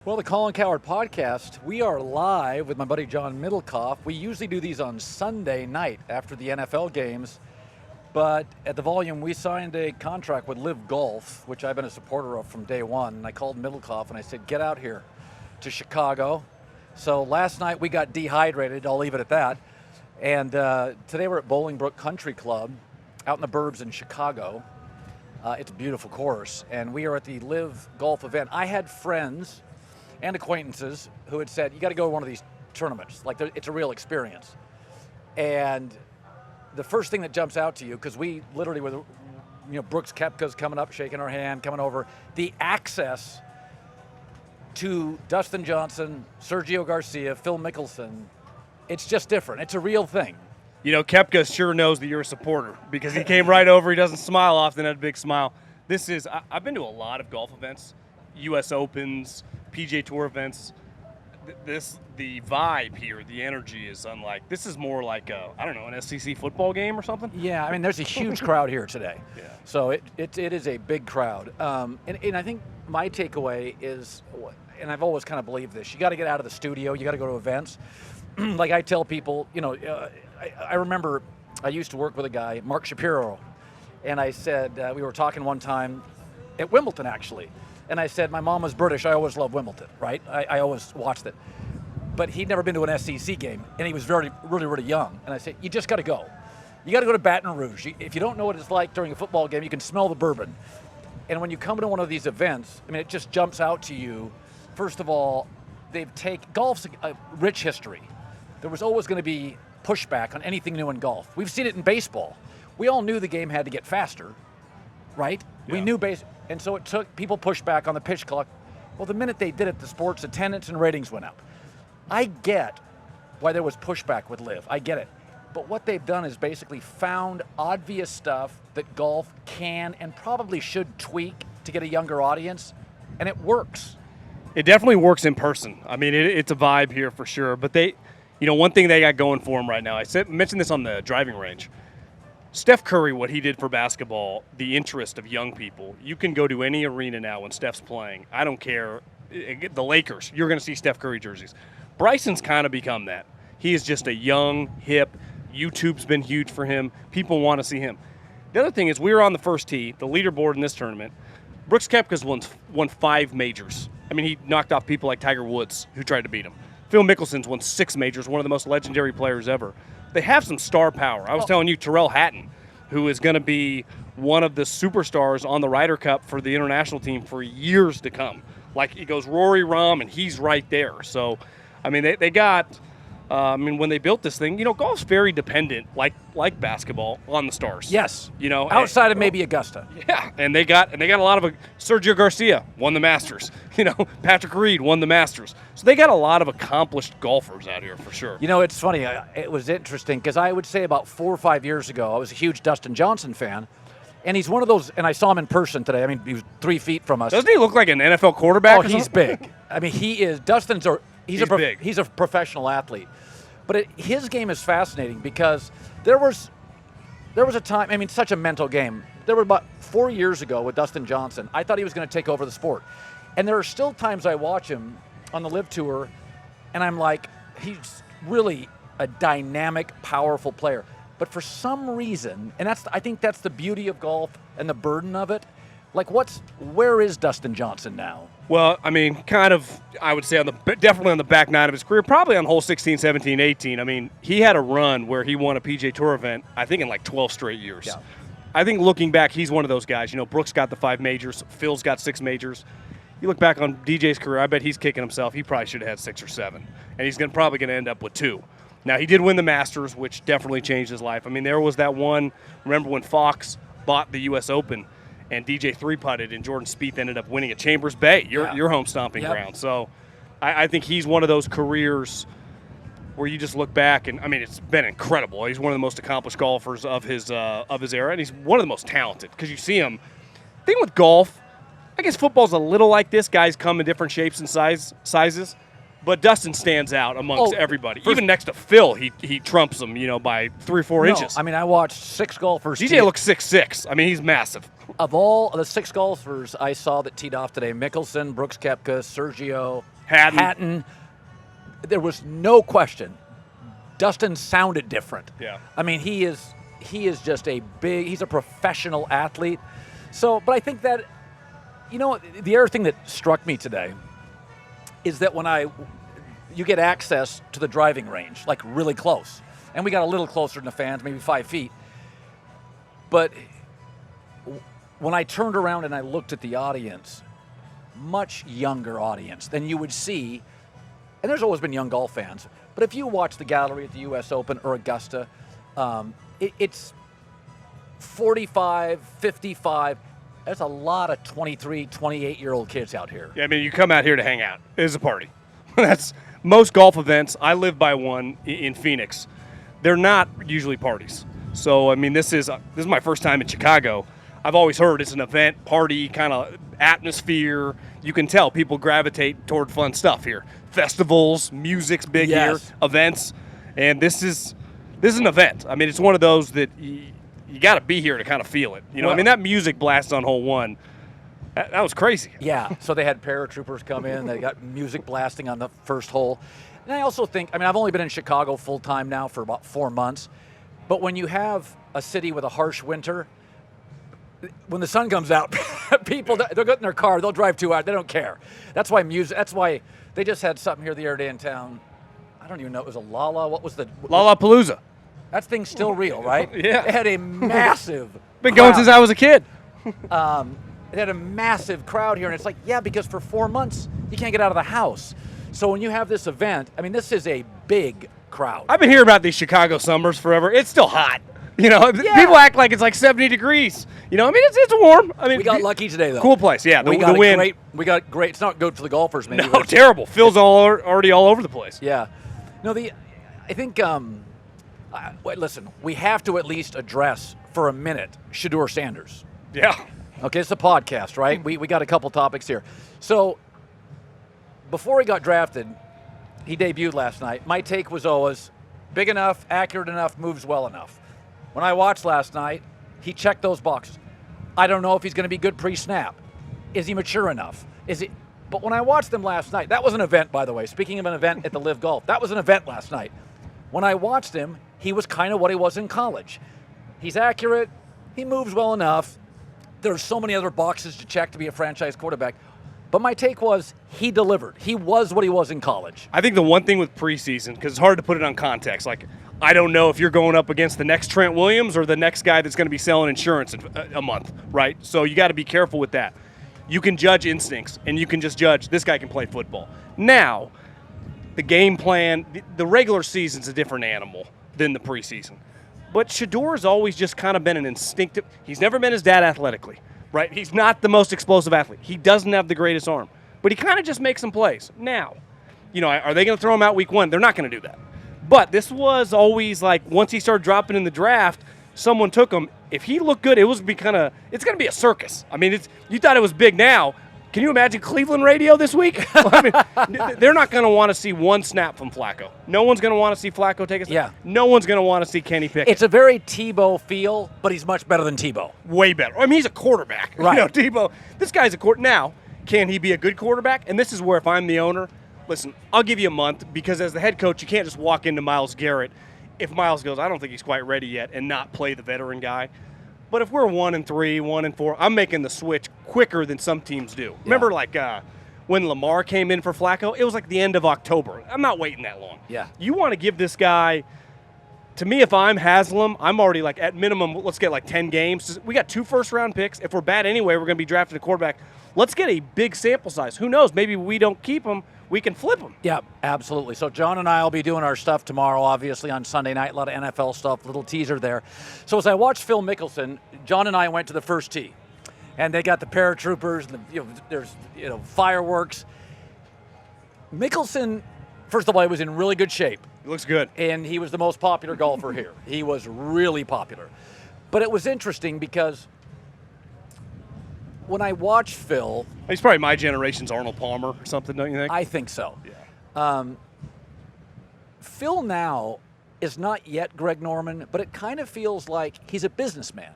Well, the Colin Cowherd podcast, we are live with my buddy John Middlekauff. We usually do these on Sunday night after the NFL games, but at the volume, we signed a contract with LIV Golf, which I've been a supporter of from day one, and I called Middlekauff and I said, get out here to Chicago. So last night we got dehydrated, I'll leave it at that, and today we're at Bolingbrook Country Club out in the burbs in Chicago. It's a beautiful course, and we are at the LIV Golf event. I had friends and acquaintances who had said, you got to go to one of these tournaments. Like, it's a real experience. And the first thing that jumps out to you, because we literally were, Brooks Koepka's coming up, shaking our hand, coming over. The access to Dustin Johnson, Sergio Garcia, Phil Mickelson, it's just different. It's a real thing. You know, Koepka sure knows that you're a supporter because he came right over. He doesn't smile often, had a big smile. I've been to a lot of golf events, U.S. Opens, PGA Tour events. The vibe here, the energy is unlike. This is more like an SEC football game or something. Yeah, I mean, there's a huge crowd here today. Yeah. So it is a big crowd. And I think my takeaway is, and I've always kind of believed this, you got to get out of the studio, you got to go to events. Like I tell people, I remember I used to work with a guy, Mark Shapiro, and I said, we were talking one time at Wimbledon, actually. And I said, my mom was British. I always loved Wimbledon, right? I always watched it. But he'd never been to an SEC game, and he was really, really young. And I said, you just got to go. You got to go to Baton Rouge. If you don't know what it's like during a football game, you can smell the bourbon. And when you come to one of these events, I mean, it just jumps out to you. First of all, golf's a rich history. There was always going to be pushback on anything new in golf. We've seen it in baseball. We all knew the game had to get faster, right? Yeah. We knew and so it took people pushed back on the pitch clock. Well, the minute they did it, the sport's attendance and ratings went up. I get why there was pushback with LIV. I get it. But what they've done is basically found obvious stuff that golf can and probably should tweak to get a younger audience, and it works. It definitely works in person. I mean, it's a vibe here for sure. But one thing they got going for them right now, mentioned this on the driving range. Steph Curry, what he did for basketball, the interest of young people. You can go to any arena now when Steph's playing. I don't care. The Lakers, you're going to see Steph Curry jerseys. Bryson's kind of become that. He is just a young, hip. YouTube's been huge for him. People want to see him. The other thing is we were on the first tee, the leaderboard in this tournament. Brooks Koepka's won 5 majors. I mean, he knocked off people like Tiger Woods, who tried to beat him. Phil Mickelson's won 6 majors, one of the most legendary players ever. They have some star power. I was telling you, Terrell Hatton, who is going to be one of the superstars on the Ryder Cup for the international team for years to come. Like, it goes Rory, Rahm, and he's right there. So, I mean, they got when they built this thing, golf's very dependent, like basketball, on the stars. Yes. Outside of maybe Augusta. Yeah, and they got a lot of Sergio Garcia won the Masters. Patrick Reed won the Masters. So they got a lot of accomplished golfers out here for sure. It's funny. It was interesting because I would say about 4 or 5 years ago, I was a huge Dustin Johnson fan. And he's one of those, and I saw him in person today. I mean, he was 3 feet from us. Doesn't he look like an NFL quarterback? Oh, he's big. I mean, he is. He's big. He's a professional athlete. But his game is fascinating because there was a time, I mean, such a mental game. There were about 4 years ago with Dustin Johnson, I thought he was going to take over the sport. And there are still times I watch him on the LIV Tour, and I'm like, he's really a dynamic, powerful player. But for some reason, and I think that's the beauty of golf and the burden of it, like where is Dustin Johnson now? Well, I mean, kind of, I would say definitely on the back nine of his career, probably on hole 16, 17, 18. I mean, he had a run where he won a PGA Tour event, I think in like 12 straight years. Yeah. I think looking back, he's one of those guys. Brooks got the 5 majors. Phil's got 6 majors. You look back on DJ's career, I bet he's kicking himself. He probably should have had 6 or 7. And he's probably going to end up with 2. Now, he did win the Masters, which definitely changed his life. I mean, there was that one, remember when Fox bought the U.S. Open and DJ 3-putted and Jordan Spieth ended up winning at Chambers Bay, your home stomping ground. So I think he's one of those careers where you just look back and, I mean, it's been incredible. He's one of the most accomplished golfers of his era, and he's one of the most talented because you see him. The thing with golf, I guess football's a little like this. Guys come in different shapes and sizes. But Dustin stands out amongst everybody. Even next to Phil, he trumps him, by 3 or 4 inches. I mean, I watched 6 golfers. DJ looks 6'6". I mean, he's massive. Of all of the 6 golfers I saw that teed off today, Mickelson, Brooks Koepka, Sergio, Hatton, there was no question. Dustin sounded different. Yeah. I mean, he is just he's a professional athlete. So, but I think that, the other thing that struck me today is that when you get access to the driving range, like really close, and we got a little closer than the fans, maybe 5 feet, but when I turned around and I looked at the audience, much younger audience than you would see, and there's always been young golf fans, but if you watch the gallery at the U.S. Open or Augusta, it's 45, 55. There's a lot of 23, 28-year-old kids out here. Yeah, I mean, you come out here to hang out. It is a party. That's most golf events. I live by one in Phoenix. They're not usually parties. So, I mean, this is my first time in Chicago. I've always heard it's an event, party, kind of atmosphere. You can tell people gravitate toward fun stuff here. Festivals, music's big here, events. And this is an event. I mean, it's one of those that you got to be here to kind of feel it. I mean, that music blast on hole 1, that was crazy. Yeah, so they had paratroopers come in. They got music blasting on the first hole. And I also think, I've only been in Chicago full-time now for about 4 months. But when you have a city with a harsh winter, when the sun comes out, people, they'll get in their car, they'll drive 2 hours, they don't care. That's why they just had something here the other day in town. I don't even know, it was a what was the? Lollapalooza. That thing's still real, right? Yeah. They had a massive Been going since I was a kid. They had a massive crowd here, and it's like, yeah, because for 4 months, you can't get out of the house. So when you have this event, this is a big crowd. I've been hearing about these Chicago summers forever. It's still hot. People act like it's like 70 degrees. It's warm. We got lucky today, though. Cool place, yeah. The wind. We got great. It's not good for the golfers, maybe. No, terrible. Phil's already all over the place. Yeah. No, I think, listen, we have to at least address for a minute Shedeur Sanders. Yeah. Okay, it's a podcast, right? We got a couple topics here. So, before he got drafted, he debuted last night. My take was always big enough, accurate enough, moves well enough. When I watched last night, he checked those boxes. I don't know if he's going to be good pre-snap. Is he mature enough? But when I watched him last night, that was an event, by the way. Speaking of an event at the LIV Golf, that was an event last night. When I watched him, he was kind of what he was in college. He's accurate. He moves well enough. There's so many other boxes to check to be a franchise quarterback. But my take was he delivered. He was what he was in college. I think the one thing with preseason, because it's hard to put it on context, like I don't know if you're going up against the next Trent Williams or the next guy that's going to be selling insurance in a month, right? So you got to be careful with that. You can judge instincts, and you can just judge this guy can play football. Now, the game plan, the regular season's a different animal than the preseason. But Shedeur has always just kind of been an instinctive – he's never been his dad athletically, right? He's not the most explosive athlete. He doesn't have the greatest arm. But he kind of just makes some plays. Now, are they going to throw him out week 1? They're not going to do that. But this was always like once he started dropping in the draft, someone took him. If he looked good, it's going to be a circus. I mean, you thought it was big now. Can you imagine Cleveland radio this week? They're not going to want to see one snap from Flacco. No one's going to want to see Flacco take a snap. Yeah. No one's going to want to see Kenny Pickett. It's a very Tebow feel, but he's much better than Tebow. Way better. I mean, he's a quarterback. Right. Tebow, this guy's a quarterback. Now, can he be a good quarterback? And this is where if I'm the owner, listen, I'll give you a month because as the head coach, you can't just walk into Myles Garrett. If Myles goes, I don't think he's quite ready yet, and not play the veteran guy. But if we're 1-3, 1-4, I'm making the switch quicker than some teams do. Yeah. Remember, when Lamar came in for Flacco, it was like the end of October. I'm not waiting that long. Yeah. You want to give this guy, to me, if I'm Haslam, I'm already at minimum, let's get 10 games. We got 2 first-round picks. If we're bad anyway, we're going to be drafting a quarterback. Let's get a big sample size. Who knows? Maybe we don't keep him. We can flip him. Yeah, absolutely. So John and I will be doing our stuff tomorrow, obviously, on Sunday night. A lot of NFL stuff, little teaser there. So as I watched Phil Mickelson, John and I went to the first tee. And they got the paratroopers, and there's fireworks. Mickelson, first of all, he was in really good shape. He looks good. And he was the most popular golfer here. He was really popular. But it was interesting because when I watched Phil... He's probably my generation's Arnold Palmer or something, don't you think? I think so. Yeah. Phil now is not yet Greg Norman, but it kind of feels like he's a businessman.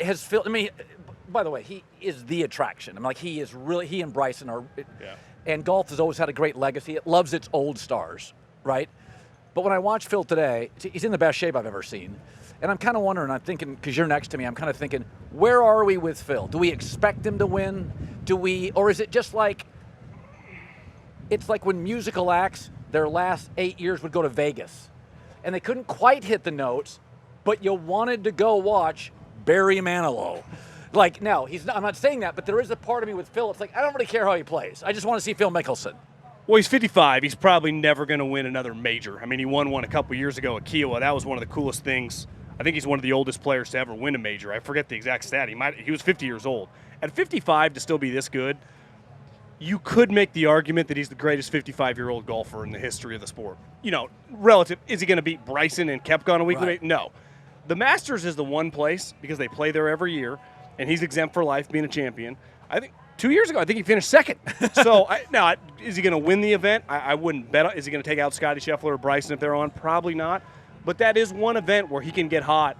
Has Phil? I mean, by the way, he is the attraction. I mean, like he and Bryson are. Yeah. And golf has always had a great legacy. It loves its old stars, right? But when I watch Phil today, he's in the best shape I've ever seen. And I'm kind of wondering, I'm thinking, because you're next to me, I'm kind of thinking, where are we with Phil? Do we expect him to win? Or is it just like, it's like when musical acts, their last 8 years would go to Vegas. And they couldn't quite hit the notes, but you wanted to go watch Barry Manilow. Like, no, I'm not saying that, but there is a part of me with Phil. It's like, I don't really care how he plays. I just want to see Phil Mickelson. Well, he's 55. He's probably never going to win another major. I mean, he won one a couple years ago at Kiowa. That was one of the coolest things. I think he's one of the oldest players to ever win a major. I forget the exact stat. He was 50 years old. At 55 to still be this good, you could make the argument that he's the greatest 55-year-old golfer in the history of the sport. You know, relative, is he going to beat Bryson and Koepka on a weekly basis? No. The Masters is the one place, because they play there every year, and he's exempt for life being a champion. I think 2 years ago, I think he finished second. So now, is he going to win the event? I wouldn't bet. Is he going to take out Scottie Scheffler or Bryson if they're on? Probably not. But that is one event where he can get hot.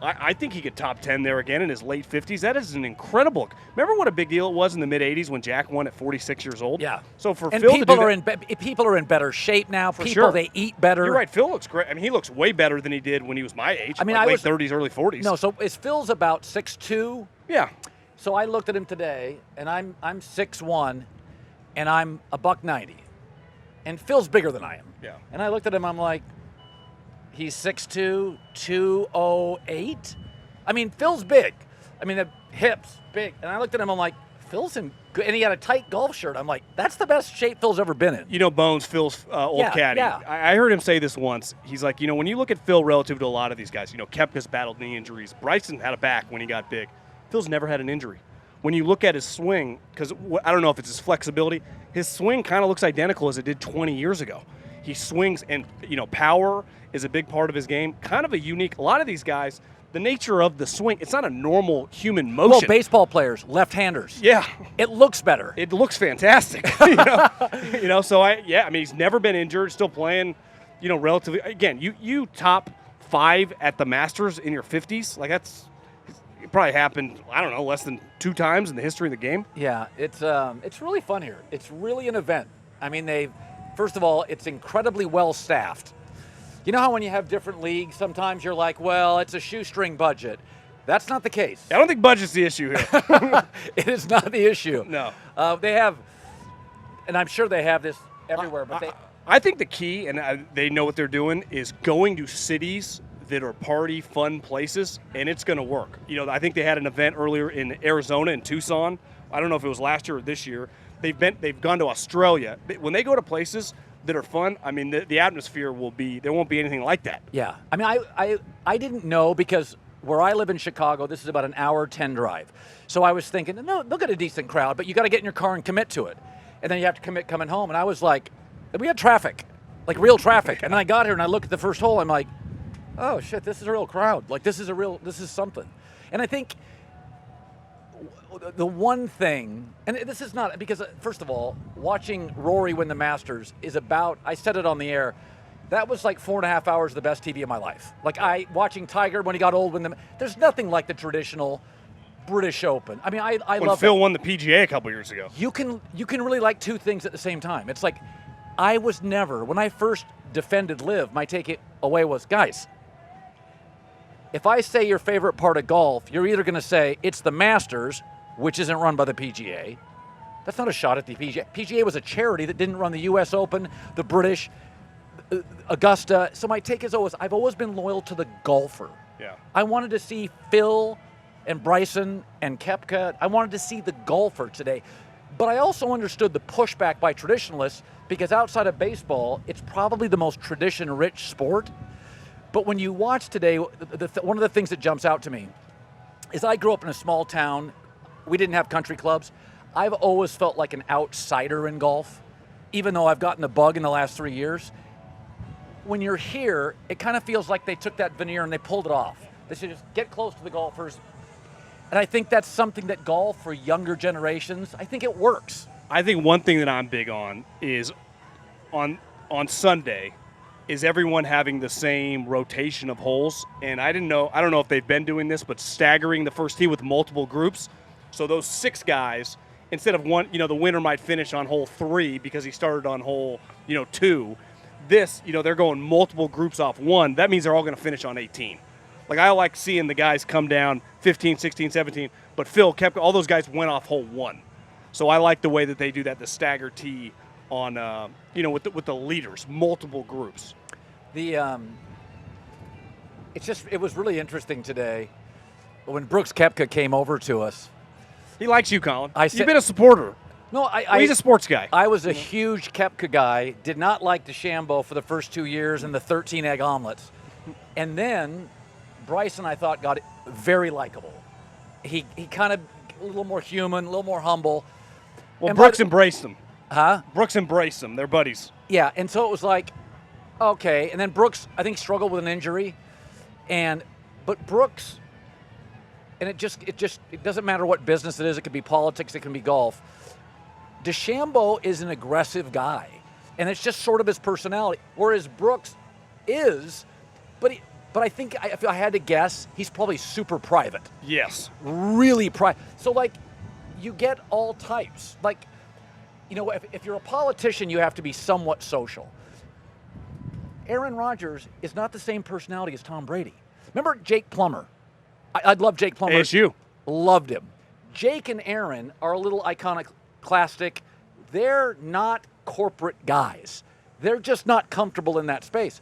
I think he could top 10 there again in his late 50s. That is an incredible. Remember what a big deal it was in the mid 80s when Jack won at 46 years old? Yeah. So for and Phil people to do people are in better shape now. For people sure. They eat better. You're right. Phil looks great. I mean, he looks way better than he did when he was my age. I mean, like late 30s, early 40s. No, so Phil's about 6'2". Yeah. So I looked at him today, and I'm 6'1", and I'm $190, and Phil's bigger than I am. Yeah. And I looked at him, I'm like, he's 6'2", 208. I mean, Phil's big. I mean, the hips big. And I looked at him, I'm like, Phil's in good. And he had a tight golf shirt. I'm like, that's the best shape Phil's ever been in. You know, Bones, Phil's old caddy. Yeah. I heard him say this once. He's like, you know, when you look at Phil relative to a lot of these guys, you know, Koepka's battled knee injuries. Bryson had a back when he got big. Phil's never had an injury. When you look at his swing, because I don't know if it's his flexibility, his swing kind of looks identical as it did 20 years ago. He swings, and, you know, power is a big part of his game. Kind of a unique, a lot of these guys, the nature of the swing, it's not a normal human motion. Well, baseball players, left-handers. Yeah. It looks better. It looks fantastic. you know, so I mean, he's never been injured, still playing, you know, relatively. Again, you top 5 at the Masters in your 50s, like it probably happened, I don't know, less than 2 times in the history of the game. Yeah, it's really fun here. It's really an event. I mean, first of all, it's incredibly well staffed. You know how when you have different leagues, sometimes you're like, well, it's a shoestring budget. That's not the case. I don't think budget's the issue here. It is not the issue. No. They have, and I'm sure they have this everywhere, but I think the key, and they know what they're doing, is going to cities that are party, fun places, and it's going to work. You know, I think they had an event earlier in Arizona, in Tucson. I don't know if it was last year or this year. They've gone to Australia. When they go to places that are fun, I mean, the atmosphere there won't be anything like that. Yeah. I mean, I didn't know, because where I live in Chicago, this is about an hour 10 drive. So I was thinking, no, they'll get a decent crowd, but you got to get in your car and commit to it. And then you have to commit coming home. And I was like, we had traffic, like real traffic. And then I got here and I look at the first hole, I'm like, oh shit, this is a real crowd. Like this is something. And I think the one thing, and this is not, because first of all, watching Rory win the Masters is about, I said it on the air, that was like 4.5 hours of the best TV of my life. Like watching Tiger when he got old, there's nothing like the traditional British Open. I mean, I love when Phil won the PGA a couple years ago. You can really like two things at the same time. It's like, I was never, when I first defended LIV, my take away was, guys, if I say your favorite part of golf, you're either going to say it's the Masters, which isn't run by the PGA. That's not a shot at the PGA. PGA was a charity that didn't run the U.S. Open, the British, Augusta. So my take is always, I've always been loyal to the golfer. Yeah. I wanted to see Phil and Bryson and Koepka. I wanted to see the golfer today. But I also understood the pushback by traditionalists, because outside of baseball, it's probably the most tradition-rich sport. But when you watch today, one of the things that jumps out to me is I grew up in a small town. We didn't have country clubs. I've always felt like an outsider in golf, even though I've gotten the bug in the last 3 years. When you're here, it kind of feels like they took that veneer and they pulled it off. They should just get close to the golfers. And I think that's something that golf, for younger generations, I think it works. I think one thing that I'm big on is on Sunday, is everyone having the same rotation of holes? And I don't know if they've been doing this, but staggering the first tee with multiple groups. So those 6 guys, instead of one, the winner might finish on hole 3 because he started on hole, 2. This, they're going multiple groups off 1. That means they're all going to finish on 18. Like, I like seeing the guys come down 15, 16, 17, but Phil, Koepka, all those guys went off hole 1. So I like the way that they do that, the stagger tee on, with the leaders, multiple groups. It was really interesting today when Brooks Koepka came over to us. He likes you, Colin. You've been a supporter. No, he's a sports guy. I was a huge Koepka guy. Did not like DeChambeau for the first 2 years and the 13 egg omelets, and then Bryson, I thought, got very likable. He kind of a little more human, a little more humble. Well, Brooks embraced him. Huh? Brooks embraced him. They're buddies. Yeah, and so it was like, okay. And then Brooks, I think, struggled with an injury, but Brooks, and it doesn't matter what business it is. It could be politics. It can be golf. DeChambeau is an aggressive guy, and it's just sort of his personality. Whereas Brooks is, but I think if I had to guess, he's probably super private. Yes. Really private. So, like, you get all types. Like, if you're a politician, you have to be somewhat social. Aaron Rodgers is not the same personality as Tom Brady. Remember Jake Plummer? I'd love Jake Plummer. ASU. Loved him. Jake and Aaron are a little iconoclastic. They're not corporate guys. They're just not comfortable in that space.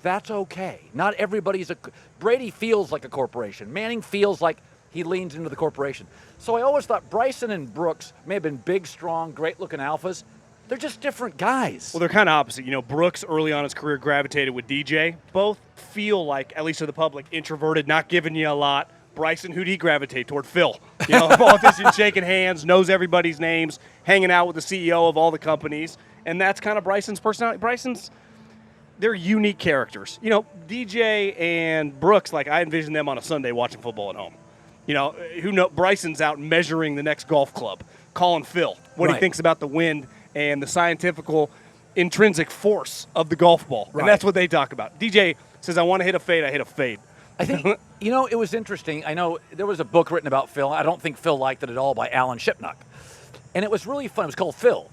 That's okay. Not everybody's Brady feels like a corporation. Manning feels like he leans into the corporation. So I always thought Bryson and Brooks may have been big, strong, great-looking alphas. They're just different guys. Well, they're kind of opposite. Brooks early on in his career gravitated with DJ. Both feel like, at least to the public, introverted, not giving you a lot. Bryson, who'd he gravitate toward? Phil. Politician shaking hands, knows everybody's names, hanging out with the CEO of all the companies. And that's kind of Bryson's personality. They're unique characters. DJ and Brooks, like, I envision them on a Sunday watching football at home. Bryson's out measuring the next golf club, calling Phil what he thinks about the wind and the scientifical intrinsic force of the golf ball. Right. And that's what they talk about. DJ says, I want to hit a fade, I hit a fade. I think, it was interesting. I know there was a book written about Phil. I don't think Phil liked it at all, by Alan Shipnuck. And it was really fun. It was called Phil.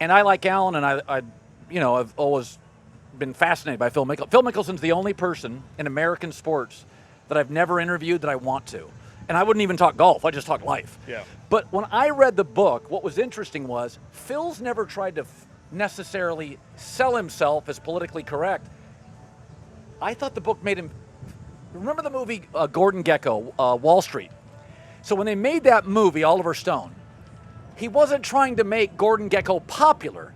And I like Alan, and I've always been fascinated by Phil Mickelson. Phil Mickelson's the only person in American sports that I've never interviewed that I want to. And I wouldn't even talk golf. I just talk life. Yeah. But when I read the book, what was interesting was Phil's never tried to necessarily sell himself as politically correct. I thought the book made him. Remember the movie Gordon Gekko, Wall Street? So when they made that movie, Oliver Stone, he wasn't trying to make Gordon Gekko popular.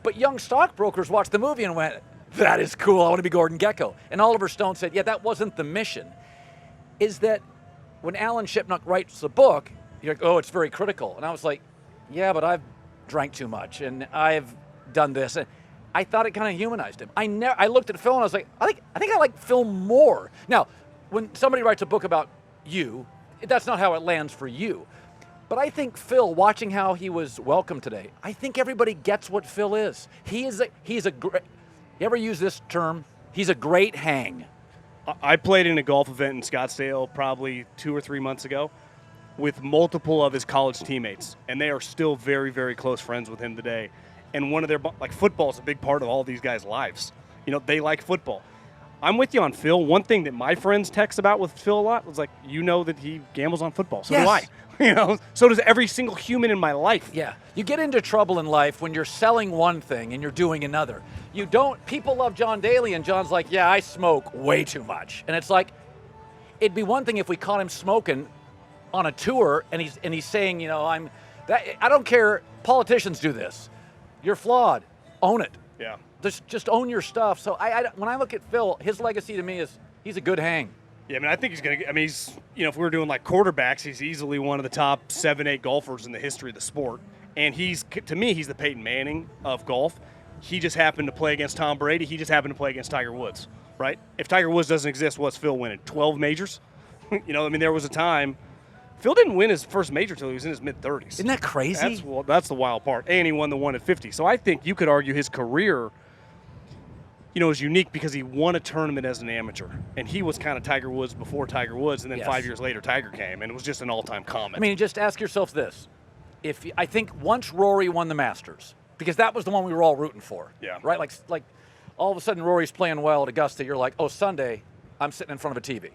But young stockbrokers watched the movie and went, that is cool, I want to be Gordon Gekko. And Oliver Stone said, yeah, that wasn't the mission. Is that when Alan Shipnuck writes the book, you're like, oh, it's very critical. And I was like, yeah, but I've drank too much, and I've done this. And I thought it kind of humanized him. I looked at Phil, and I was like, I think I like Phil more. Now, when somebody writes a book about you, that's not how it lands for you. But I think Phil, watching how he was welcomed today, I think everybody gets what Phil is. He's a great, you ever use this term? He's a great hang. I played in a golf event in Scottsdale probably 2 or 3 months ago with multiple of his college teammates, and they are still very, very close friends with him today. And one of their, football is a big part of all these guys' lives. They like football. I'm with you on Phil. One thing that my friends text about with Phil a lot was that he gambles on football. So do I. So does every single human in my life. Yeah. You get into trouble in life when you're selling one thing and you're doing another. People love John Daly, and John's like, yeah, I smoke way too much. And it's like, it'd be one thing if we caught him smoking on a tour and he's saying, I don't care. Politicians do this. You're flawed. Own it. Yeah. Just own your stuff. So when I look at Phil, his legacy to me is he's a good hang. Yeah, I think he's going to – if we were doing quarterbacks, he's easily one of the top 7-8 golfers in the history of the sport. And to me, he's the Peyton Manning of golf. He just happened to play against Tom Brady. He just happened to play against Tiger Woods, right? If Tiger Woods doesn't exist, what's Phil winning? 12 majors? There was a time Phil didn't win his first major till he was in his mid-30s. Isn't that crazy? That's the wild part. And he won the one at 50. So I think you could argue his career, is unique because he won a tournament as an amateur. And he was kind of Tiger Woods before Tiger Woods, and then 5 years later Tiger came, and it was just an all-time comet. I mean, just ask yourself this. I think once Rory won the Masters, because that was the one we were all rooting for. Yeah. Right? Like all of a sudden Rory's playing well at Augusta, you're like, oh, Sunday, I'm sitting in front of a TV.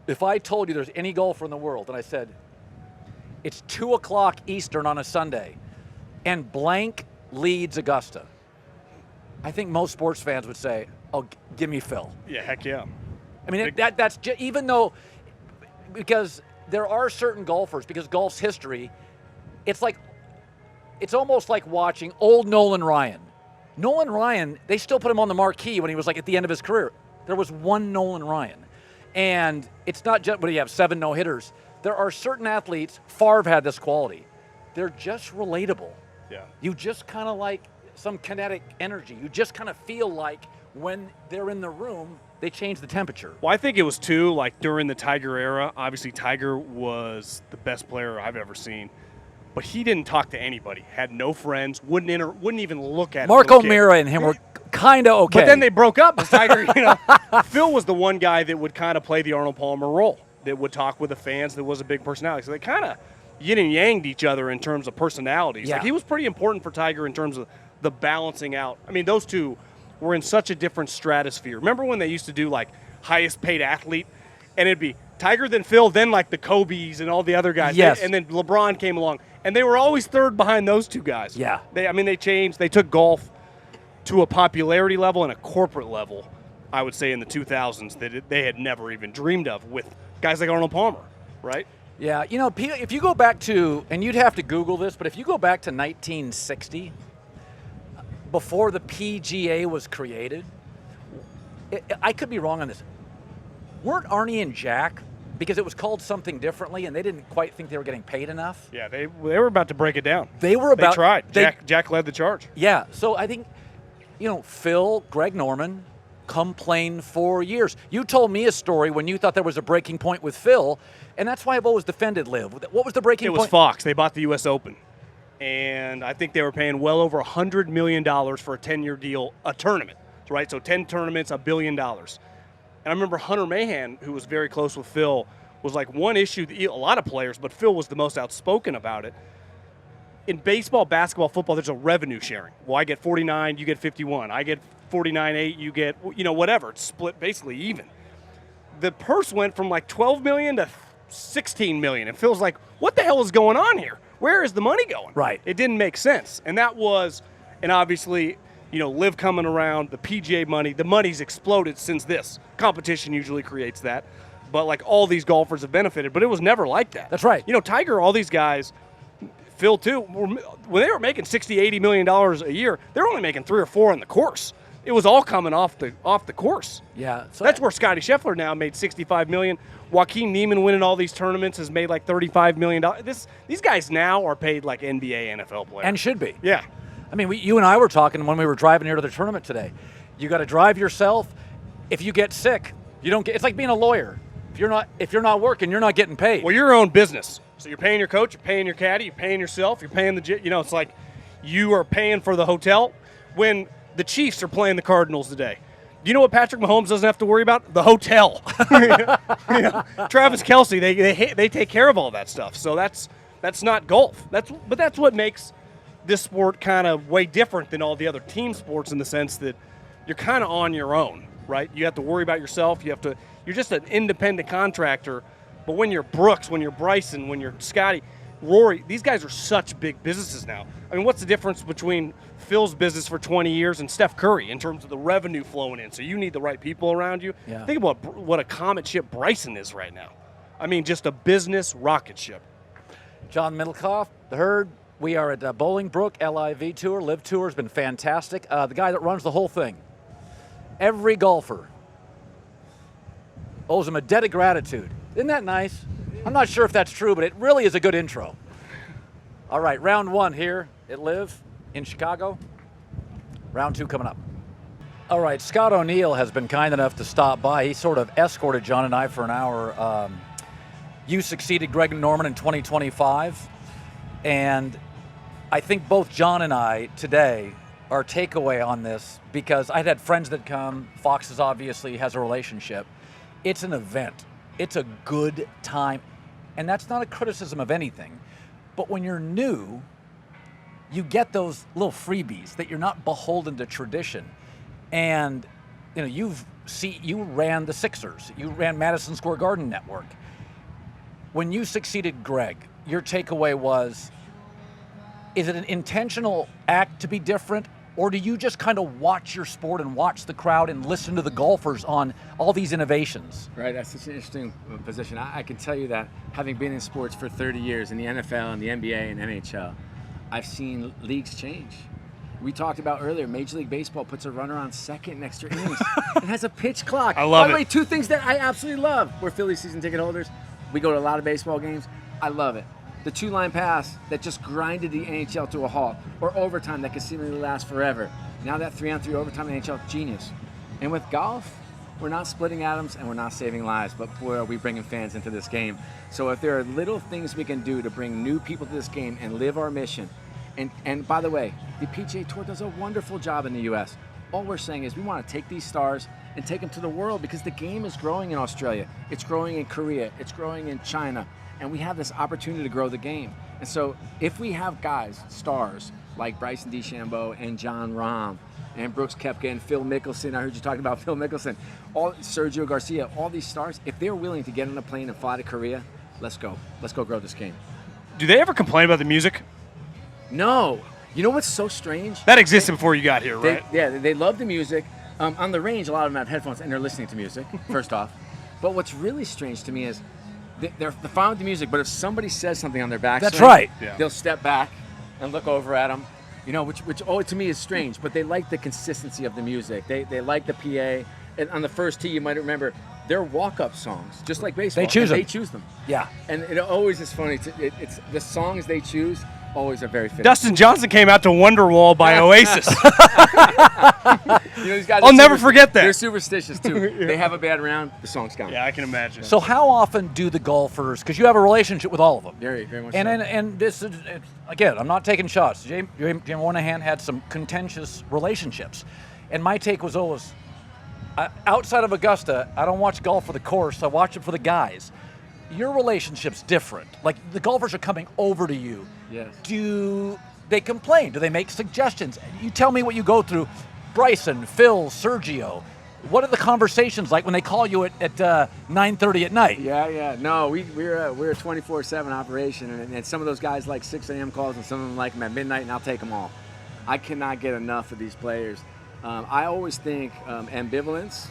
If I told you there's any golfer in the world, and I said, it's 2 o'clock Eastern on a Sunday, and blank leads Augusta, I think most sports fans would say, oh, give me Phil. Yeah, heck yeah. I mean, that's even though, because there are certain golfers, because golf's history, it's almost like watching old Nolan Ryan. Nolan Ryan, they still put him on the marquee when he was like at the end of his career. There was one Nolan Ryan. And it's not just, what do you have, 7 no-hitters? There are certain athletes, Favre had this quality. They're just relatable. Yeah. You just kind of like some kinetic energy. You just kind of feel like when they're in the room, they change the temperature. Well, I think it was too, like during the Tiger era, obviously Tiger was the best player I've ever seen. But he didn't talk to anybody, had no friends, wouldn't even look at Mark O'Meara and him were kind of okay. But then they broke up. Tiger, Phil was the one guy that would kind of play the Arnold Palmer role, that would talk with the fans, that was a big personality. So they kind of yin and yanged each other in terms of personalities. Yeah. Like he was pretty important for Tiger in terms of the balancing out. I mean, those two were in such a different stratosphere. Remember when they used to do like highest paid athlete, and it'd be Tiger, then Phil, then like the Kobe's and all the other guys. Yes. And then LeBron came along, and they were always third behind those two guys. Yeah. They changed. They took golf to a popularity level and a corporate level, I would say, in the 2000s that they had never even dreamed of with guys like Arnold Palmer, right? Yeah, if you go back to, and you'd have to Google this, but if you go back to 1960, before the PGA was created, I could be wrong on this. Weren't Arnie and Jack, because it was called something differently and they didn't quite think they were getting paid enough? Yeah, they were about to break it down. They tried. Jack led the charge. Yeah, so I think, Phil, Greg Norman, complained for years. You told me a story when you thought there was a breaking point with Phil, and that's why I've always defended LIV. What was the breaking point? It was Fox. They bought the U.S. Open. And I think they were paying well over $100 million for a 10-year deal, a tournament, right? So 10 tournaments, $1 billion. And I remember Hunter Mahan, who was very close with Phil, was like one issue, a lot of players, but Phil was the most outspoken about it. In baseball, basketball, football, there's a revenue sharing. Well, I get 49, you get 51. I get 49.8, you get, whatever. It's split basically even. The purse went from like 12 million to 16 million. And Phil's like, what the hell is going on here? Where is the money going? Right. It didn't make sense. And that was, and obviously, LIV coming around, the PGA money, the money's exploded since this. Competition usually creates that. But like all these golfers have benefited, but it was never like that. That's right. Tiger, all these guys, Phil too, when they were making $60, $80 million a year, they're only making 3 or 4 on the course. It was all coming off the course. Yeah. So that's where Scotty Scheffler now made $65 million. Joaquin Neiman winning all these tournaments has made like $35 million. These guys now are paid like NBA, NFL players. And should be. Yeah. I mean, you and I were talking when we were driving here to the tournament today. You got to drive yourself. If you get sick, you don't get. It's like being a lawyer. If you're not working, you're not getting paid. Well, you're your own business. So you're paying your coach, you're paying your caddy, you're paying yourself, you're paying it's like you are paying for the hotel. When the Chiefs are playing the Cardinals today, you know what Patrick Mahomes doesn't have to worry about? The hotel. Travis Kelce, they take care of all that stuff. So that's not golf. But that's what makes this sport kind of way different than all the other team sports in the sense that you're kind of on your own, right? You have to worry about yourself. You're just an independent contractor. But when you're Brooks, when you're Bryson, when you're Scotty, Rory, these guys are such big businesses now. I mean, what's the difference between Phil's business for 20 years and Steph Curry in terms of the revenue flowing in? So you need the right people around you. Yeah. Think about what a comet ship Bryson is right now. I mean, just a business rocket ship. John Middlekauff, the Herd. We are at Bolingbrook, LIV Tour. LIV Tour has been fantastic. The guy that runs the whole thing. Every golfer owes him a debt of gratitude. Isn't that nice? I'm not sure if that's true, but it really is a good intro. All right, round 1 here at LIV in Chicago. Round 2 coming up. All right, Scott O'Neill has been kind enough to stop by. He sort of escorted John and I for an hour. You succeeded Greg Norman in 2025. And I think both John and I today, our takeaway on this, because I'd had friends that come, Fox's obviously has a relationship. It's an event. It's a good time. And that's not a criticism of anything. But when you're new, you get those little freebies that you're not beholden to tradition. And you know, you ran the Sixers, you ran Madison Square Garden Network. When you succeeded Greg, your takeaway was, is it an intentional act to be different, or do you just kind of watch your sport and watch the crowd and listen to the golfers on all these innovations? Right, that's such an interesting position. I can tell you that having been in sports for 30 years in the NFL and the NBA and NHL, I've seen leagues change. We talked about earlier, Major League Baseball puts a runner on second in extra innings. It has a pitch clock. I love it. By the way, two things that I absolutely love. We're Philly season ticket holders. We go to a lot of baseball games. I love it. The two-line pass that just grinded the NHL to a halt, or overtime that could seemingly last forever. Now that 3-on-3 overtime in the NHL, genius. And with golf, we're not splitting atoms and we're not saving lives, but boy, are we bringing fans into this game. So if there are little things we can do to bring new people to this game and live our mission, and by the way, the PGA Tour does a wonderful job in the U.S. All we're saying is we want to take these stars and take them to the world, because the game is growing in Australia, it's growing in Korea, it's growing in China, and we have this opportunity to grow the game. And so if we have guys, stars, like Bryson DeChambeau and John Rahm and Brooks Koepka and Phil Mickelson, I heard you talking about Phil Mickelson, Sergio Garcia, all these stars, if they're willing to get on a plane and fly to Korea, let's go. Let's go grow this game. Do they ever complain about the music? No. You know what's so strange? That existed before you got here, right? They love the music. On the range, a lot of them have headphones and they're listening to music, first off. But what's really strange to me is they're fine with the music, but if somebody says something on their backswing, That's right. Yeah. They'll step back and look over at them. You know, which to me is strange, but they like the consistency of the music. They like the PA. And on the first tee, you might remember, they're walk-up songs, just like baseball. They choose them. They choose them. Yeah. And it always is funny. It's the songs they choose always are very fitting. Dustin Johnson came out to Wonderwall by Oasis. You know, these guys I'll never forget that. They're superstitious too. They have a bad round, the song's gone. Yeah, I can imagine. So how often do the golfers, because you have a relationship with all of them. Very, very much And so. and this is, again, I'm not taking shots. Jim Moynihan had some contentious relationships. And my take was always, outside of Augusta, I don't watch golf for the course, I watch it for the guys. Your relationship's different. Like, the golfers are coming over to you. Yes. Do they complain? Do they make suggestions? You tell me what you go through. Bryson, Phil, Sergio, what are the conversations like when they call you at 9:30 at night? Yeah. No, we're a 24/7 operation, and some of those guys like 6 a.m. calls, and some of them like them at midnight, and I'll take them all. I cannot get enough of these players. I always think ambivalence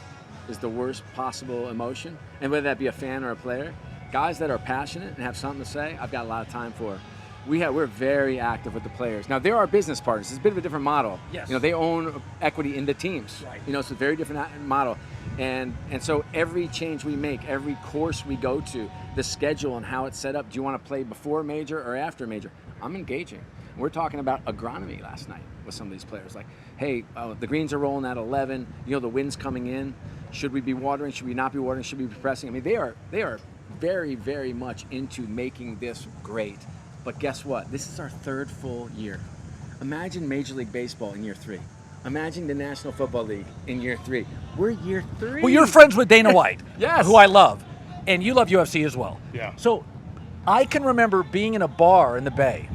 is the worst possible emotion, and whether that be a fan or a player, guys that are passionate and have something to say, I've got a lot of time for. We're very active with the players. Now, they're our business partners. It's a bit of a different model. Yes. You know, they own equity in the teams. Right. You know, it's a very different model. And so every change we make, every course we go to, the schedule and how it's set up, do you want to play before major or after major? I'm engaging. We're talking about agronomy last night with some of these players. Like, hey, the greens are rolling at 11. You know, the wind's coming in. Should we be watering? Should we not be watering? Should we be pressing? I mean, they are very, very much into making this great. But guess what? This is our third full year. Imagine Major League Baseball in year 3. Imagine the National Football League in year 3. We're year 3. Well, you're friends with Dana White, Yes. who I love, and you love UFC as well. Yeah. So I can remember being in a bar in the Bay,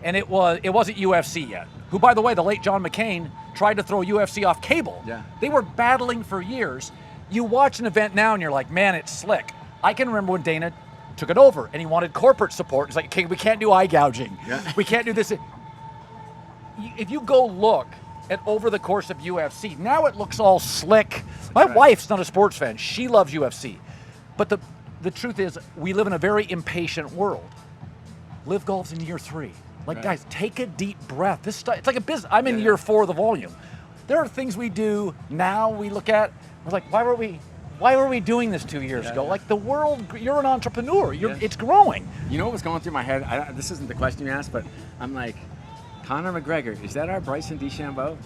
and it wasn't UFC yet. Who, by the way, the late John McCain tried to throw UFC off cable. Yeah. They were battling for years. You watch an event now, and you're like, man, it's slick. I can remember when Dana took it over, and he wanted corporate support. It's like, okay, we can't do eye gouging. Yeah. We can't do this. If you go look at over the course of UFC, now it looks all slick. My right. wife's not a sports fan. She loves UFC. But the truth is, we live in a very impatient world. LIV Golf's in year 3. Like, Right. guys, take a deep breath. This stuff, it's like a business. I'm in year 4 of the volume. There are things we do now we look at, we're like, why were we doing this 2 years ago? Yeah. Like, the world, you're an entrepreneur. Yeah. It's growing. You know what was going through my head? This isn't the question you asked, but I'm like, Conor McGregor, is that our Bryson DeChambeau?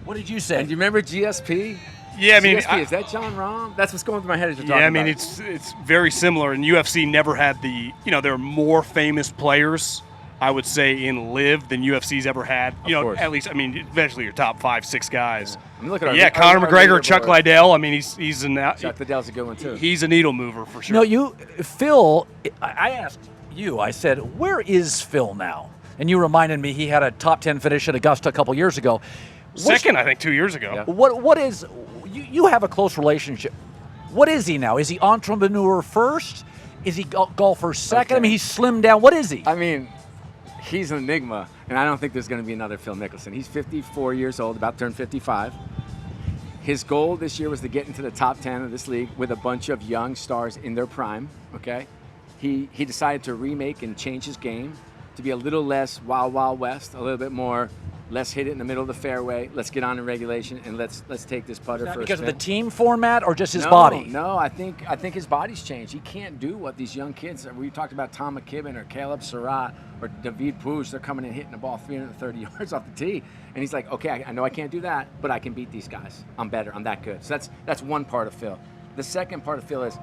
What did you say? And do you remember GSP? Yeah, I mean, CSP, is that John Rahm? That's what's going through my head as you're talking yeah, I mean, about it's very similar. And UFC never had the, there are more famous players, I would say, in LIV than UFC's ever had. At least, I mean, eventually your top 5, 6 guys. Yeah. I mean, look at Conor McGregor, Chuck Liddell. I mean, he's Chuck Liddell's a good one too. He's a needle mover for sure. No, Phil, I asked you, I said, where is Phil now? And you reminded me he had a top 10 finish at Augusta a couple years ago. Second, I think, 2 years ago. Yeah. What is, you have a close relationship. What is he now? Is he entrepreneur first? Is he golfer second? Okay. I mean, he's slimmed down. What is he? I mean, he's an enigma, and I don't think there's going to be another Phil Mickelson. He's 54 years old, about to turn 55. His goal this year was to get into the top 10 of this league with a bunch of young stars in their prime, okay? He decided to remake and change his game to be a little less wild, wild west, a little bit more, let's hit it in the middle of the fairway, let's get on in regulation, and let's take this putter first. Because of the team format or just his body? No, I think his body's changed. He can't do what these young kids, we talked about Tom McKibben or Caleb Surratt or David Pouge, they're coming in hitting the ball 330 yards off the tee. And he's like, okay, I know I can't do that, but I can beat these guys. I'm better, I'm that good. So that's one part of Phil. The second part of Phil is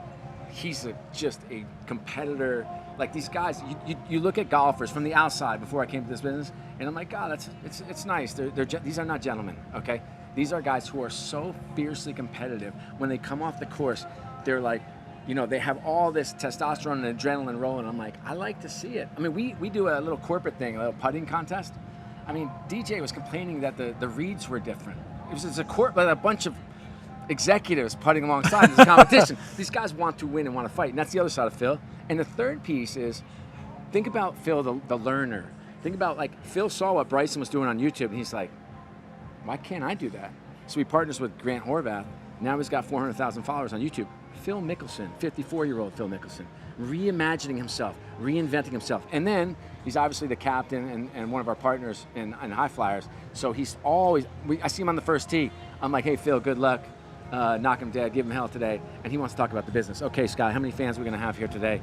he's just a competitor. Like these guys, you look at golfers from the outside before I came to this business, and I'm like, God, it's nice. These are not gentlemen, okay? These are guys who are so fiercely competitive. When they come off the course, they're like, they have all this testosterone and adrenaline rolling. I'm like, I like to see it. I mean, we do a little corporate thing, a little putting contest. I mean, DJ was complaining that the reads were different. It was just a bunch of executives putting alongside this competition. These guys want to win and want to fight, and that's the other side of Phil. And the third piece is, think about Phil, the learner. Think about, Phil saw what Bryson was doing on YouTube, and he's like, why can't I do that? So he partners with Grant Horvath. Now he's got 400,000 followers on YouTube. Phil Mickelson, 54-year-old Phil Mickelson, reimagining himself, reinventing himself. And then he's obviously the captain and one of our partners in High Flyers. So he's always, I see him on the first tee. I'm like, hey, Phil, good luck. Knock him dead, give him hell today, and he wants to talk about the business. Okay, Scott, how many fans are we going to have here today?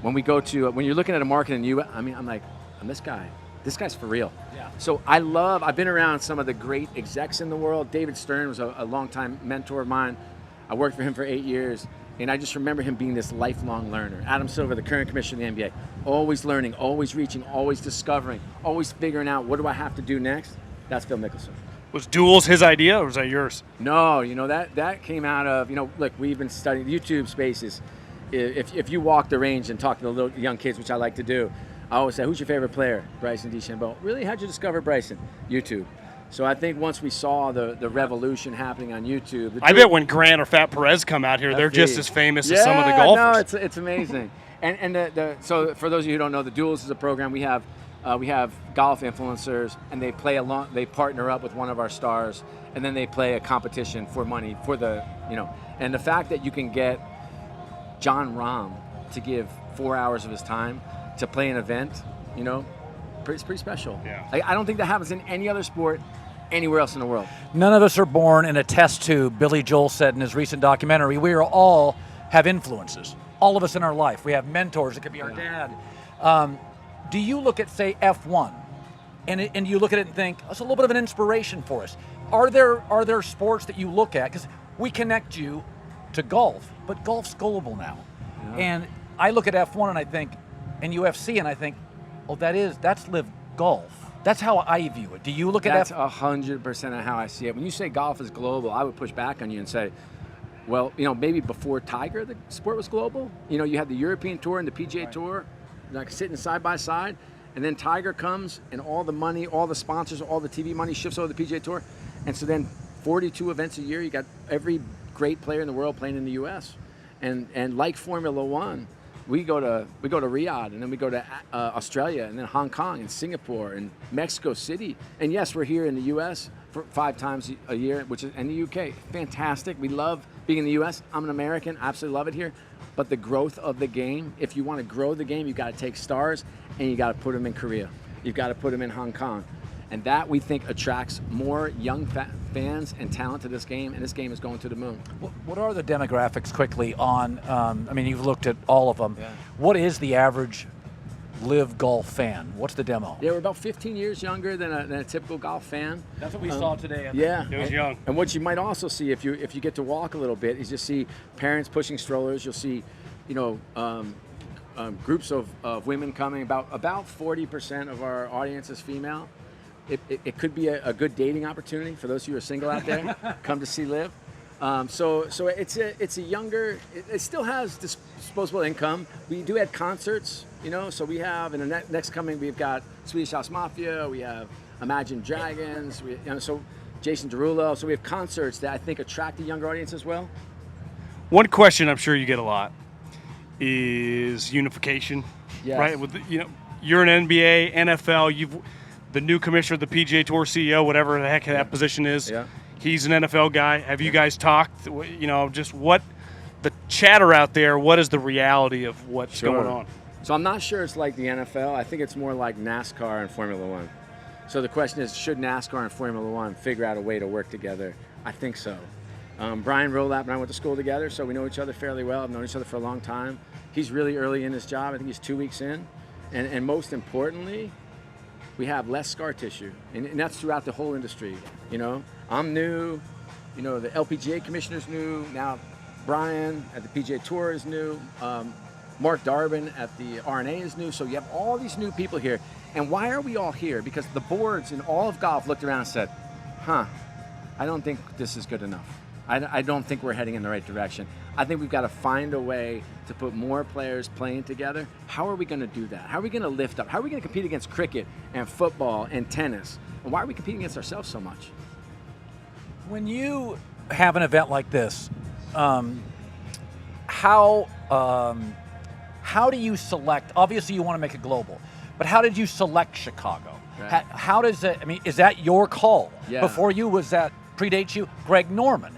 When you're looking at a market in the U.S., I'm like, this guy's for real. Yeah. So I've been around some of the great execs in the world. David Stern was a longtime mentor of mine. I worked for him for 8 years, and I just remember him being this lifelong learner. Adam Silver, the current commissioner of the NBA, always learning, always reaching, always discovering, always figuring out, what do I have to do next? That's Phil Mickelson. Was duels his idea, or was that yours? No, that came out of, look, we've been studying YouTube spaces. If you walk the range and talk to the little young kids, which I like to do, I always say, who's your favorite player? Bryson DeChambeau. Really, how'd you discover Bryson? YouTube. So I think once we saw the revolution happening on YouTube. I bet when Grant or Fat Perez come out here, they're just as famous as some of the golfers. No, it's amazing. So for those of you who don't know, the Duels is a program we have golf influencers, and they play along. They partner up with one of our stars, and then they play a competition for money for And the fact that you can get John Rahm to give 4 hours of his time to play an event, it's pretty special. Yeah. I don't think that happens in any other sport anywhere else in the world. None of us are born in a test tube. Billy Joel said in his recent documentary, we are all have influences. All of us in our life. We have mentors. It could be our dad. Do you look at, say, F1, and you look at it and think, it's a little bit of an inspiration for us? Are there sports that you look at? Because we connect you to golf, but golf's global now. Yeah. And I look at F1 and I think, and UFC, and I think, oh, that's LIV Golf. That's how I view it. Do you look at F1? That's 100% of how I see it. When you say golf is global, I would push back on you and say, well, maybe before Tiger, the sport was global. You had the European Tour and the PGA Tour, like sitting side by side, and then Tiger comes and all the money, all the sponsors, all the TV money shifts over to the PGA Tour, and so then 42 events a year, you got every great player in the world playing in the U.S. and like Formula One, we go to Riyadh, and then we go to Australia, and then Hong Kong and Singapore and Mexico City, and yes, we're here in the U.S. for 5 times a year, which is in the UK. Fantastic. We love being in the U.S. I'm an American. I absolutely love it here. But the growth of the game, if you want to grow the game, you've got to take stars and you got to put them in Korea. You've got to put them in Hong Kong. And that, we think, attracts more young fans and talent to this game, and this game is going to the moon. What are the demographics quickly on, you've looked at all of them. Yeah. What is the average LIV Golf fan? What's the demo? Yeah, we're about 15 years younger than a typical golf fan. That's what we saw today. Yeah, It was young. And what you might also see if you get to walk a little bit is you see parents pushing strollers. You'll see, groups of women coming. About 40% of our audience is female. It could be a good dating opportunity for those of you who are single out there. Come to see LIV. So it's a younger. It still has disposable income. We do have concerts, So we have in the next coming. We've got Swedish House Mafia. We have Imagine Dragons. So Jason Derulo. So we have concerts that I think attract a younger audience as well. One question I'm sure you get a lot is unification, Yes. right? You're an NBA, NFL. The new commissioner of the PGA Tour, CEO, whatever the heck that position is. Yeah. He's an NFL guy. Have you guys talked? Just what the chatter out there? What is the reality of what's going on? So I'm not sure it's like the NFL. I think it's more like NASCAR and Formula One. So the question is, should NASCAR and Formula One figure out a way to work together? I think so. Brian Rolap and I went to school together, so we know each other fairly well. I've known each other for a long time. He's really early in his job. I think he's 2 weeks in. And most importantly, we have less scar tissue. And that's throughout the whole industry. I'm new. The LPGA commissioner's new. Now Brian at the PGA Tour is new. Mark Darbin at the RNA is new. So you have all these new people here. And why are we all here? Because the boards in all of golf looked around and said, I don't think this is good enough. I don't think we're heading in the right direction. I think we've got to find a way to put more players playing together. How are we going to do that? How are we going to lift up? How are we going to compete against cricket and football and tennis? And why are we competing against ourselves so much? When you have an event like this, how do you select? Obviously, you want to make it global, but how did you select Chicago? Right. How does it? Is that your call? Yeah. Before you, was that predates you? Greg Norman.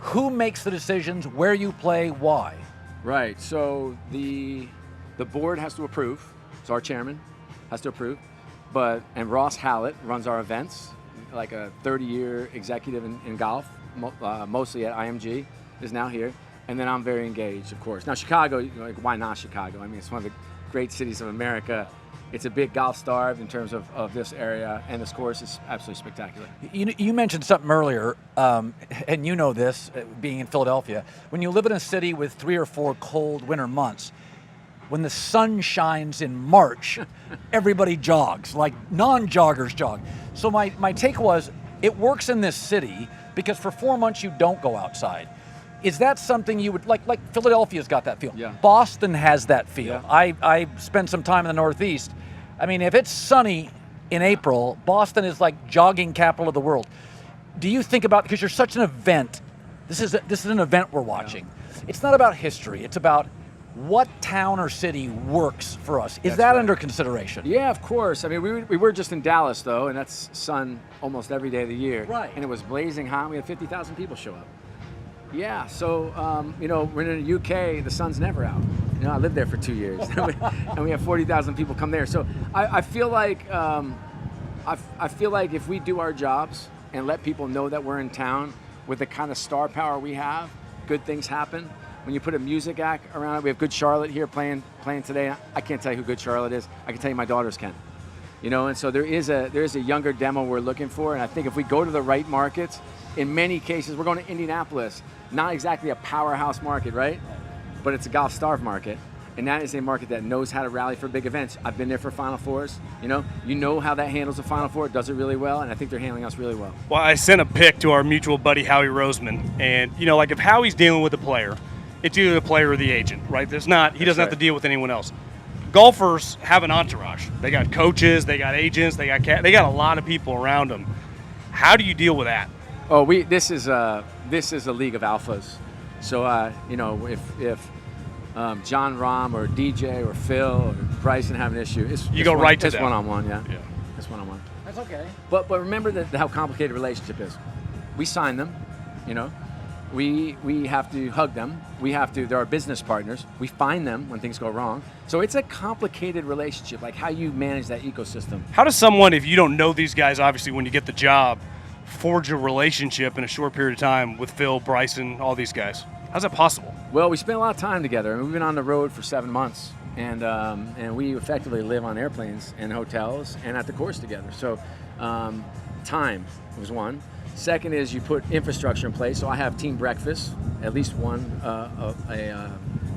Who makes the decisions? Where you play? Why? Right. So the board has to approve. So our chairman has to approve. And Ross Hallett runs our events, like a 30-year executive in golf, mostly at IMG, is now here. And then I'm very engaged, of course. Now Chicago, why not Chicago? It's one of the great cities of America. It's a big golf starve in terms of this area, and this course is absolutely spectacular. You mentioned something earlier, and you know this, being in Philadelphia. When you live in a city with 3 or 4 cold winter months, when the sun shines in March, everybody jogs, like non-joggers jog. So my take was, it works in this city because for 4 months you don't go outside. Is that something you would like Philadelphia's got that feel? Yeah. Boston has that feel. Yeah. I spent some time in the Northeast. If it's sunny in April, Boston is like jogging capital of the world. Do you think about, because you're such an event, this is an event we're watching. Yeah. It's not about history. It's about what town or city works for us. Is that under consideration? Yeah, of course. We were just in Dallas, though, and that's sun almost every day of the year. Right. And it was blazing hot. We had 50,000 people show up. Yeah, so, we're in the UK, the sun's never out. I lived there for 2 years, and we have 40,000 people come there. So I feel like if we do our jobs and let people know that we're in town with the kind of star power we have, good things happen. When you put a music act around it, we have Good Charlotte here playing today. I can't tell you who Good Charlotte is. I can tell you my daughters can. And so there is a younger demo we're looking for, and I think if we go to the right markets, in many cases, we're going to Indianapolis, not exactly a powerhouse market, right? But it's a golf starve market, and that is a market that knows how to rally for big events. I've been there for Final Fours. You know how that handles a Final Four. It does it really well, and I think they're handling us really well. Well, I sent a pic to our mutual buddy Howie Roseman, and if Howie's dealing with a player, it's either the player or the agent, right? He doesn't have to deal with anyone else. Golfers have an entourage. They got coaches, they got agents, they got a lot of people around them. How do you deal with that? Oh, this is a league of alphas. So if John Rahm or DJ or Phil or Bryson have an issue, it's one-on-one. Yeah, it's one-on-one. That's okay. But remember how complicated a relationship is. We sign them, We have to hug them. They're our business partners. We find them when things go wrong. So it's a complicated relationship, like how you manage that ecosystem. How does someone, if you don't know these guys, obviously when you get the job, forge a relationship in a short period of time with Phil, Bryson, all these guys? How's that possible? Well, we spent a lot of time together. We've been on the road for 7 months. and we effectively live on airplanes and hotels and at the course together. So time was one. Second is you put infrastructure in place. So I have team breakfast, at least one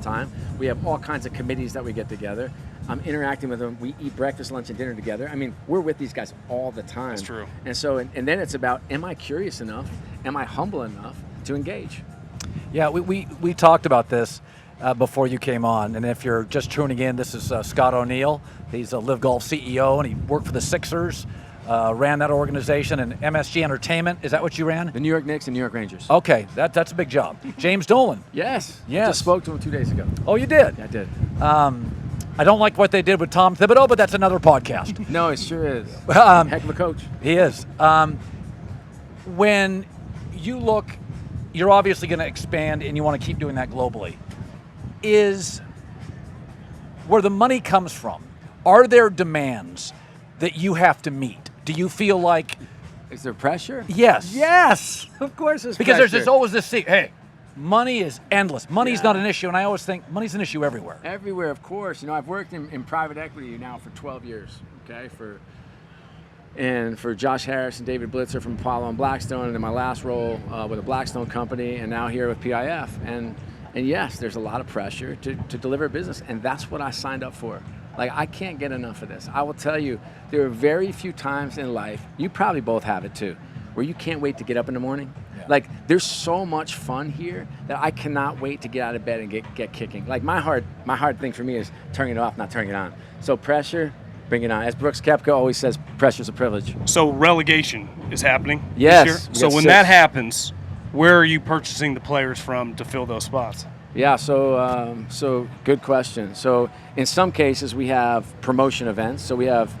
time. We have all kinds of committees that we get together. I'm interacting with them. We eat breakfast, lunch, and dinner together. I mean, we're with these guys all the time. That's true. And so, and then it's about, am I curious enough? Am I humble enough to engage? Yeah, we talked about this before you came on. And if you're just tuning in, this is Scott O'Neill. He's a LIV Golf CEO, and he worked for the Sixers, ran that organization, and MSG Entertainment. Is that what you ran? The New York Knicks and New York Rangers. Okay, that's a big job. James Dolan. Yes. Yes. Just spoke to him 2 days ago. Oh, you did? Yeah, I did. I don't like what they did with Tom Thibodeau, but that's another podcast. No, it sure is. Heck of a coach. He is. When you look, you're obviously going to expand, and you want to keep doing that globally. Is where the money comes from. Are there demands that you have to meet? Do you feel like? Is there pressure? Yes. Yes. Of course there's because pressure. there's always this thing. Hey, money is endless. Money's not an issue, and I always think money's an issue everywhere. Everywhere, of course. You know, I've worked in private equity now for 12 years. Okay, for Josh Harris and David Blitzer from Apollo and Blackstone, and in my last role with a Blackstone company, and now here with PIF. And yes, there's a lot of pressure to deliver business, and that's what I signed up for. Like, I can't get enough of this. I will tell you, there are very few times in life, you probably both have it too, where you can't wait to get up in the morning. Yeah. Like, there's so much fun here that I cannot wait to get out of bed and get kicking. Like, my hard thing for me is turning it off, not turning it on. So pressure, bring it on. As Brooks Koepka always says, pressure's a privilege. So relegation is happening yes, this year? So when that happens, where are you purchasing the players from to fill those spots? Yeah, so good question. So in some cases we have promotion events. So we have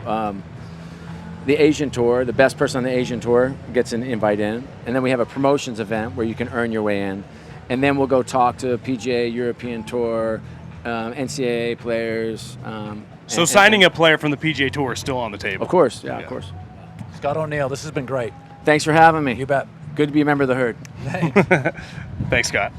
the Asian Tour. The best person on the Asian Tour gets an invite in, and then we have a promotions event where you can earn your way in, and then we'll go talk to PGA, European Tour, NCAA players. So signing a player from the PGA Tour is still on the table. Of course, yeah, of course. Scott O'Neill, this has been great. Thanks for having me. You bet. Good to be a member of the herd. Thanks, Scott.